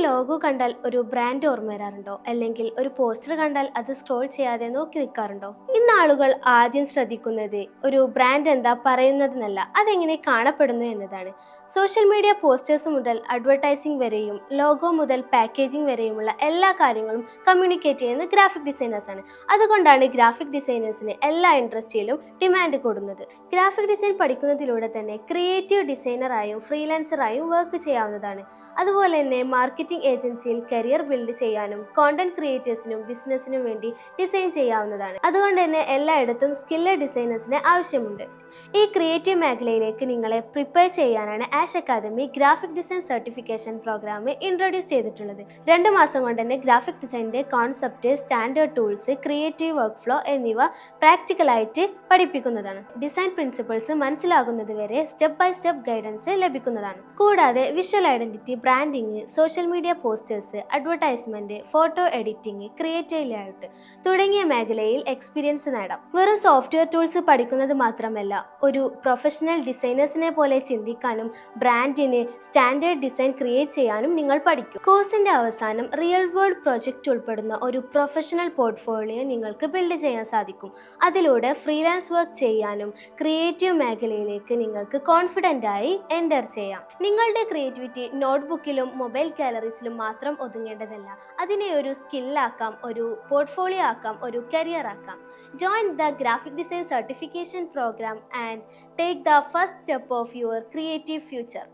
Logo കണ്ടാൽ ഒരു brand ഓർമ്മ വരാറുണ്ടോ? അല്ലെങ്കിൽ ഒരു പോസ്റ്റർ കണ്ടാൽ അത് സ്ക്രോൾ ചെയ്യാതെ നോക്കി നിൽക്കാറുണ്ടോ? ഇന്ന് ആളുകൾ ആദ്യം ശ്രദ്ധിക്കുന്നത് ഒരു ബ്രാൻഡ് എന്താ പറയുന്നതെന്നല്ല, അതെങ്ങനെ കാണപ്പെടുന്നു എന്നതാണ്. സോഷ്യൽ മീഡിയ പോസ്റ്റേഴ്സ് മുതൽ അഡ്വർടൈസിംഗ് വരെയും ലോഗോ മുതൽ പാക്കേജിംഗ് വരെയുമുള്ള എല്ലാ കാര്യങ്ങളും കമ്മ്യൂണിക്കേറ്റ് ചെയ്യുന്ന ഗ്രാഫിക് ഡിസൈനേഴ്സ് ആണ്. അതുകൊണ്ടാണ് ഗ്രാഫിക് ഡിസൈനേഴ്സിന് എല്ലാ ഇൻഡസ്ട്രിയിലും ഡിമാൻഡ് കൂടുന്നത്. ഗ്രാഫിക് ഡിസൈൻ പഠിക്കുന്നതിലൂടെ തന്നെ ക്രിയേറ്റീവ് ഡിസൈനറായും ഫ്രീലാൻസറായും വർക്ക് ചെയ്യാവുന്നതാണ്. അതുപോലെ തന്നെ മാർക്കറ്റിംഗ് ഏജൻസിയിൽ കരിയർ ബിൽഡ് ചെയ്യാനും കോണ്ടന്റ് ക്രിയേറ്റേഴ്സിനും ബിസിനസ്സിനും വേണ്ടി ഡിസൈൻ ചെയ്യാവുന്നതാണ്. അതുകൊണ്ട് തന്നെ എല്ലായിടത്തും സ്കില്ല് ഡിസൈനേഴ്സിന് ആവശ്യമുണ്ട്. ഈ ക്രിയേറ്റീവ് മേഖലയിലേക്ക് നിങ്ങളെ പ്രിപ്പയർ ചെയ്യാനാണ് Ash Academy graphic design certification programme introduce ചെയ്തിട്ടുള്ളത്. 2 മാസം കൊണ്ട് തന്നെ ഗ്രാഫിക് ഡിസൈനിന്റെ concept, standard tools, creative workflow എന്നിവ പ്രാക്ടിക്കലായിട്ട് പഠിപ്പിക്കുന്നതാണ്. ഡിസൈൻ പ്രിൻസിപ്പിൾസ് മനസ്സിലാകുന്നത് വരെ സ്റ്റെപ്പ് ബൈ സ്റ്റെപ്പ് ഗൈഡൻസ് ലഭിക്കുന്നതാണ്. കൂടാതെ visual identity, branding, social media posters, advertisement, photo editing, creative layout തുടങ്ങിയ മേഖലയിൽ എക്സ്പീരിയൻസ് നേടാം. വെറും സോഫ്റ്റ്വെയർ ടൂൾസ് പഠിക്കുന്നത് മാത്രമല്ല, ഒരു പ്രൊഫഷണൽ ഡിസൈനേഴ്സിനെ പോലെ ചിന്തിക്കാനും ബ്രാൻഡിന് സ്റ്റാൻഡേർഡ് ഡിസൈൻ ക്രിയേറ്റ് ചെയ്യാനും നിങ്ങൾ പഠിക്കും. കോഴ്സിന്റെ അവസാനം റിയൽ വേൾഡ് പ്രൊജക്റ്റ് ഉൾപ്പെടുന്ന ഒരു പ്രൊഫഷണൽ പോർട്ട്ഫോളിയോ നിങ്ങൾക്ക് ബിൽഡ് ചെയ്യാൻ സാധിക്കും. അതിലൂടെ ഫ്രീലാൻസ് വർക്ക് ചെയ്യാനും ക്രിയേറ്റീവ് മേഖലയിലേക്ക് നിങ്ങൾക്ക് കോൺഫിഡൻ്റ് ആയി എൻ്റർ ചെയ്യാം. നിങ്ങളുടെ ക്രിയേറ്റിവിറ്റി നോട്ട്ബുക്കിലും മൊബൈൽ ഗാലറീസിലും മാത്രം ഒതുങ്ങേണ്ടതല്ല. അതിനെ ഒരു സ്കില്ലാക്കാം, ഒരു പോർട്ട്ഫോളിയോ ആക്കാം, ഒരു കരിയർ ആക്കാം. Join the graphic design certification program and take the first step of your creative future.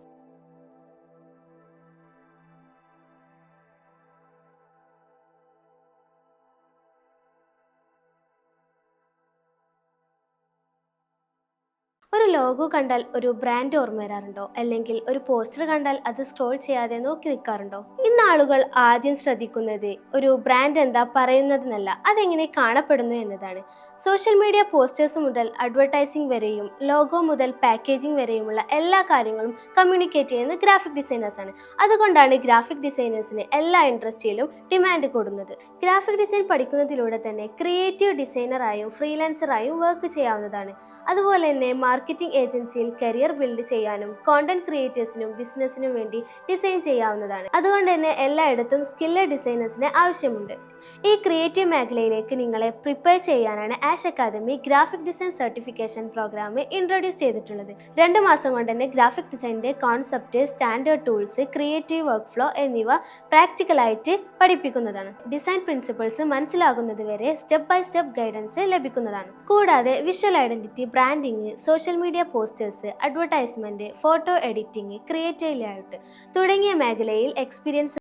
ഒരു ലോഗോ കണ്ടാൽ ഒരു ബ്രാൻഡ് ഓർമ്മ വരാറുണ്ടോ? അല്ലെങ്കിൽ ഒരു പോസ്റ്റർ കണ്ടാൽ അത് സ്ക്രോൾ ചെയ്യാതെ നോക്കി നിൽക്കാറുണ്ടോ? ഇന്ന് ആളുകൾ ആദ്യം ശ്രദ്ധിക്കുന്നത് ഒരു ബ്രാൻഡ് എന്താ പറയുന്നതെന്നല്ല, അതെങ്ങനെ കാണപ്പെടുന്നു എന്നതാണ്. സോഷ്യൽ മീഡിയ പോസ്റ്റേഴ്സ് മുതൽ അഡ്വർടൈസിംഗ് വരെയും ലോഗോ മുതൽ പാക്കേജിംഗ് വരെയുമുള്ള എല്ലാ കാര്യങ്ങളും കമ്മ്യൂണിക്കേറ്റ് ചെയ്യുന്ന ഗ്രാഫിക് ഡിസൈനേഴ്സ് ആണ്. അതുകൊണ്ടാണ് ഗ്രാഫിക് ഡിസൈനേഴ്സിന് എല്ലാ ഇൻഡസ്ട്രിയിലും ഡിമാൻഡ് കൂടുന്നത്. ഗ്രാഫിക് ഡിസൈൻ പഠിക്കുന്നതിലൂടെ തന്നെ ക്രിയേറ്റീവ് ഡിസൈനറായും ഫ്രീലാൻസറായും വർക്ക് ചെയ്യാവുന്നതാണ്. അതുപോലെ തന്നെ മാർക്കറ്റിംഗ് ഏജൻസിയിൽ കരിയർ ബിൽഡ് ചെയ്യാനും കോണ്ടന്റ് ക്രിയേറ്റേഴ്സിനും ബിസിനസ്സിനും വേണ്ടി ഡിസൈൻ ചെയ്യാവുന്നതാണ്. അതുകൊണ്ട് തന്നെ എല്ലായിടത്തും സ്കില്ല് ഡിസൈനേഴ്സിന് ആവശ്യമുണ്ട്. ഈ ക്രിയേറ്റീവ് മേഖലയിലേക്ക് നിങ്ങളെ പ്രിപ്പയർ ചെയ്യാനാണ് Ash Academy graphic design certification programme introduce ചെയ്തിട്ടുള്ളത്. 2 മാസം കൊണ്ട് തന്നെ ഗ്രാഫിക് ഡിസൈനിന്റെ concept, standard tools, creative workflow എന്നിവ പ്രാക്ടിക്കലായിട്ട് പഠിപ്പിക്കുന്നതാണ്. ഡിസൈൻ പ്രിൻസിപ്പിൾസ് മനസ്സിലാകുന്നത് വരെ സ്റ്റെപ്പ് ബൈ സ്റ്റെപ്പ് ഗൈഡൻസ് ലഭിക്കുന്നതാണ്. കൂടാതെ visual identity, branding, social media posters, advertisement, photo editing, creative layout തുടങ്ങിയ മേഖലയിൽ എക്സ്പീരിയൻസ്